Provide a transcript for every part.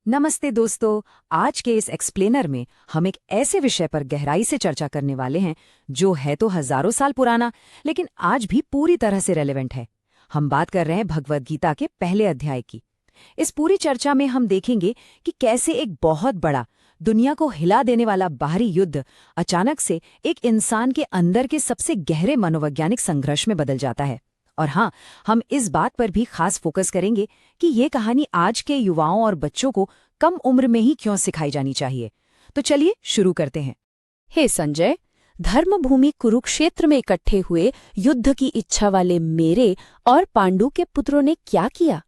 नमस्ते दोस्तों। आज के इस एक्सप्लेनर में हम एक ऐसे विषय पर गहराई से चर्चा करने वाले हैं जो है तो हजारों साल पुराना, लेकिन आज भी पूरी तरह से रेलेवेंट है। हम बात कर रहे हैं भगवद गीता के पहले अध्याय की। इस पूरी चर्चा में हम देखेंगे कि कैसे एक बहुत बड़ा, दुनिया को हिला देने वाला बाहरी युद्ध अचानक से एक इंसान के अंदर के सबसे गहरे मनोवैज्ञानिक संघर्ष में बदल जाता है। और हाँ, हम इस बात पर भी खास फोकस करेंगे कि ये कहानी आज के युवाओं और बच्चों को कम उम्र में ही क्यों सिखाई जानी चाहिए। तो चलिए शुरू करते हैं। हे संजय, धर्मभूमि कुरुक्षेत्र में इकट्ठे हुए युद्ध की इच्छा वाले मेरे और पांडु के पुत्रों ने क्या किया?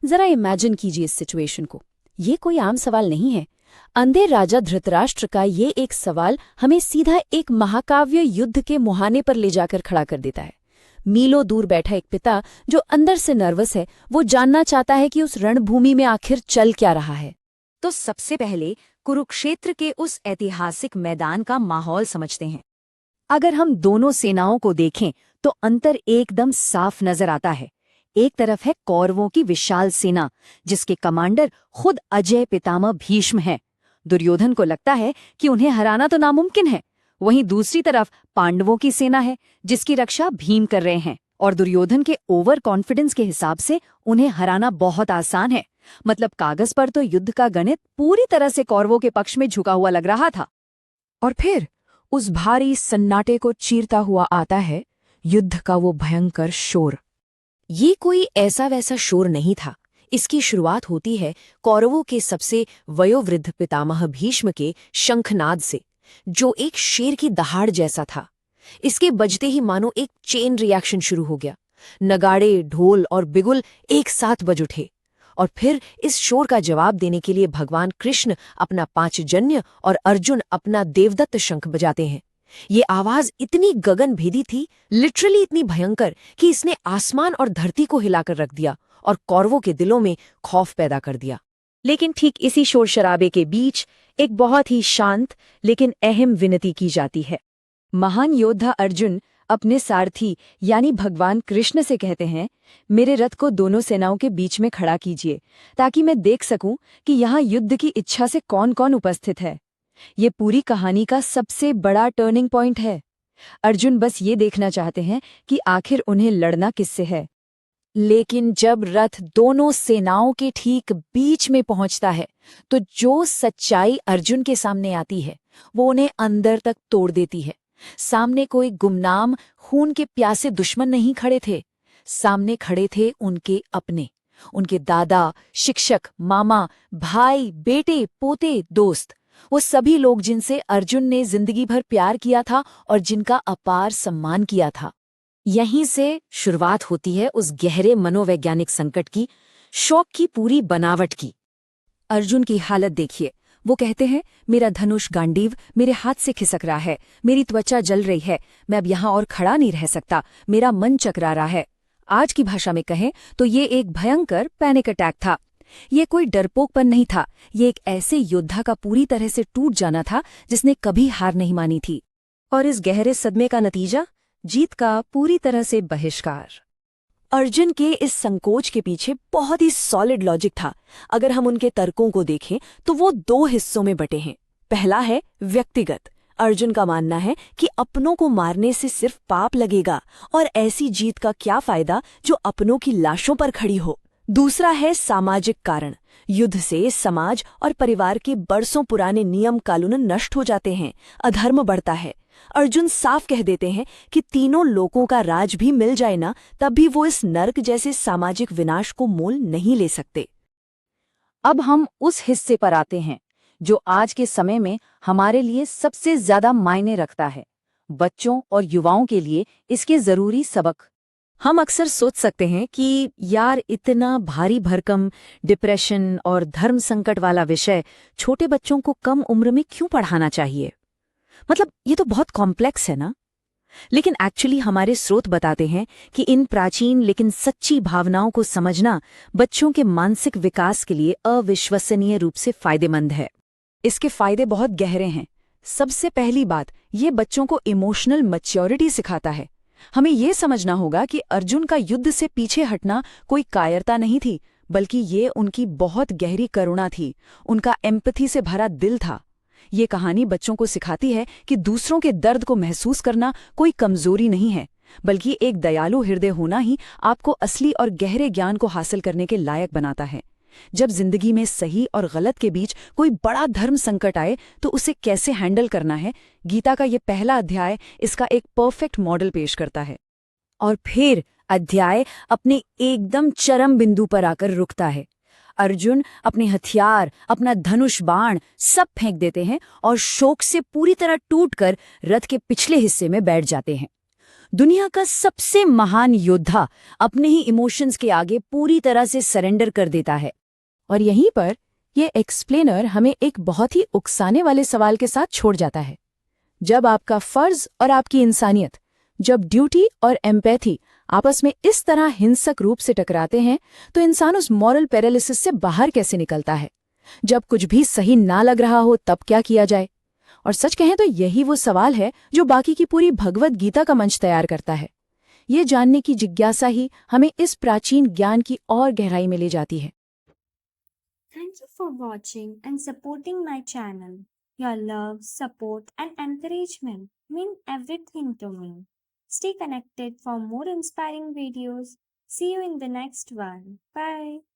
जरा इमेजिन कीजिए इस सिचुएशन को। ये कोई आम सवाल नहीं है। अंधे राजा धृतराष्ट्र का ये एक सवाल हमें सीधा एक महाकाव्य युद्ध के मुहाने पर ले जाकर खड़ा कर देता है। मीलों दूर बैठा एक पिता जो अंदर से नर्वस है, वो जानना चाहता है कि उस रणभूमि में आखिर चल क्या रहा है। तो सबसे पहले कुरुक्षेत्र के उस ऐतिहासिक मैदान का माहौल समझते हैं। अगर हम दोनों सेनाओं को देखें तो अंतर एकदम साफ नजर आता है। एक तरफ है कौरवों की विशाल सेना, जिसके कमांडर खुद अजय पितामह भीष्म हैं। दुर्योधन को लगता है कि उन्हें हराना तो नामुमकिन है। वहीं दूसरी तरफ पांडवों की सेना है, जिसकी रक्षा भीम कर रहे हैं, और दुर्योधन के ओवर कॉन्फिडेंस के हिसाब से उन्हें हराना बहुत आसान है। मतलब कागज पर तो युद्ध का गणित पूरी तरह से कौरवों के पक्ष में झुका हुआ लग रहा था। और फिर उस भारी सन्नाटे को चीरता हुआ आता है युद्ध का वो भयंकर शोर। ये कोई ऐसा वैसा शोर नहीं था। इसकी शुरुआत होती है कौरवों के सबसे वयोवृद्ध पितामह भीष्म के शंखनाद से, जो एक शेर की दहाड़ जैसा था। इसके बजते ही मानो एक चेन रिएक्शन शुरू हो गया। नगाड़े, ढोल और बिगुल एक साथ बज उठे। और फिर इस शोर का जवाब देने के लिए भगवान कृष्ण अपना पांचजन्य और अर्जुन अपना देवदत्त शंख बजाते हैं। ये आवाज इतनी गगनभेदी थी, लिटरली इतनी भयंकर, कि इसने आसमान और धरती को हिलाकर रख दिया और कौरवों के दिलों में खौफ पैदा कर दिया। लेकिन ठीक इसी शोर शराबे के बीच एक बहुत ही शांत लेकिन अहम विनती की जाती है। महान योद्धा अर्जुन अपने सारथी यानी भगवान कृष्ण से कहते हैं, मेरे रथ को दोनों सेनाओं के बीच में खड़ा कीजिए, ताकि मैं देख सकूं कि यहाँ युद्ध की इच्छा से कौन कौन उपस्थित है। ये पूरी कहानी का सबसे बड़ा टर्निंग पॉइंट है। अर्जुन बस ये देखना चाहते हैं कि आखिर उन्हें लड़ना किससे है। लेकिन जब रथ दोनों सेनाओं के ठीक बीच में पहुंचता है, तो जो सच्चाई अर्जुन के सामने आती है वो उन्हें अंदर तक तोड़ देती है। सामने कोई गुमनाम, खून के प्यासे दुश्मन नहीं खड़े थे। सामने खड़े थे उनके अपने, उनके दादा, शिक्षक, मामा, भाई, बेटे, पोते, दोस्त। वो सभी लोग जिनसे अर्जुन ने जिंदगी भर प्यार किया था और जिनका अपार सम्मान किया था। यहीं से शुरुआत होती है उस गहरे मनोवैज्ञानिक संकट की, शौक की पूरी बनावट की। अर्जुन की हालत देखिए। वो कहते हैं, मेरा धनुष गांडीव मेरे हाथ से खिसक रहा है, मेरी त्वचा जल रही है, मैं अब यहाँ और खड़ा नहीं रह सकता, मेरा मन चकरा रहा है। आज की भाषा में कहें तो ये एक भयंकर पैनिक अटैक था। ये कोई डरपोकपन नहीं था। ये एक ऐसे योद्धा का पूरी तरह से टूट जाना था जिसने कभी हार नहीं मानी थी। और इस गहरे सदमे का नतीजा, जीत का पूरी तरह से बहिष्कार। अर्जुन के इस संकोच के पीछे बहुत ही सॉलिड लॉजिक था। अगर हम उनके तर्कों को देखें तो वो दो हिस्सों में बटे हैं। पहला है व्यक्तिगत। अर्जुन का मानना है कि अपनों को मारने से सिर्फ पाप लगेगा और ऐसी जीत का क्या फायदा जो अपनों की लाशों पर खड़ी हो। दूसरा है सामाजिक कारण। युद्ध से समाज और परिवार के बरसों पुराने नियम कानून नष्ट हो जाते हैं, अधर्म बढ़ता है। अर्जुन साफ कह देते हैं कि तीनों लोगों का राज भी मिल जाए ना, तब भी वो इस नर्क जैसे सामाजिक विनाश को मोल नहीं ले सकते। अब हम उस हिस्से पर आते हैं जो आज के समय में हमारे लिए सबसे ज्यादा मायने रखता है, बच्चों और युवाओं के लिए इसके जरूरी सबक। हम अक्सर सोच सकते हैं कि यार, इतना भारी भरकम डिप्रेशन और धर्म संकट वाला विषय छोटे बच्चों को कम उम्र में क्यों पढ़ाना चाहिए? मतलब ये तो बहुत कॉम्प्लेक्स है ना। लेकिन एक्चुअली हमारे स्रोत बताते हैं कि इन प्राचीन लेकिन सच्ची भावनाओं को समझना बच्चों के मानसिक विकास के लिए अविश्वसनीय रूप से फायदेमंद है। इसके फायदे बहुत गहरे हैं। सबसे पहली बात, ये बच्चों को इमोशनल मैच्योरिटी सिखाता है। हमें ये समझना होगा कि अर्जुन का युद्ध से पीछे हटना कोई कायरता नहीं थी, बल्कि ये उनकी बहुत गहरी करुणा थी, उनका एम्पैथी से भरा दिल था। ये कहानी बच्चों को सिखाती है कि दूसरों के दर्द को महसूस करना कोई कमजोरी नहीं है, बल्कि एक दयालु हृदय होना ही आपको असली और गहरे ज्ञान को हासिल करने के लायक बनाता है। जब जिंदगी में सही और गलत के बीच कोई बड़ा धर्म संकट आए तो उसे कैसे हैंडल करना है, गीता का ये पहला अध्याय इसका एक परफेक्ट मॉडल पेश करता है। और फिर अध्याय अपने एकदम चरम बिंदु पर आकर रुकता है। अर्जुन अपने हथियार, अपना धनुष बाण सब फेंक देते हैं और शोक से पूरी तरह टूटकर रथ के पिछले हिस्से में बैठ जाते हैं। दुनिया का सबसे महान योद्धा अपने ही इमोशंस के आगे पूरी तरह से सरेंडर कर देता है। और यहीं पर यह एक्सप्लेनर हमें एक बहुत ही उकसाने वाले सवाल के साथ छोड़ जाता है। जब आपका फर्ज और आपकी इंसानियत, जब ड्यूटी और एम्पैथी आपस में इस तरह हिंसक रूप से टकराते हैं, तो इंसान उस मॉरल पैरालिसिस से बाहर कैसे निकलता है? जब कुछ भी सही ना लग रहा हो तब क्या किया जाए? और सच कहें तो यही वो सवाल है जो बाकी की पूरी भगवद गीता का मंच तैयार करता है। ये जानने की जिज्ञासा ही हमें इस प्राचीन ज्ञान की और गहराई में ले जाती है। Thank you for watching and supporting my channel. Your love, support, and encouragement mean everything to me. Stay connected for more inspiring videos. See you in the next one. Bye.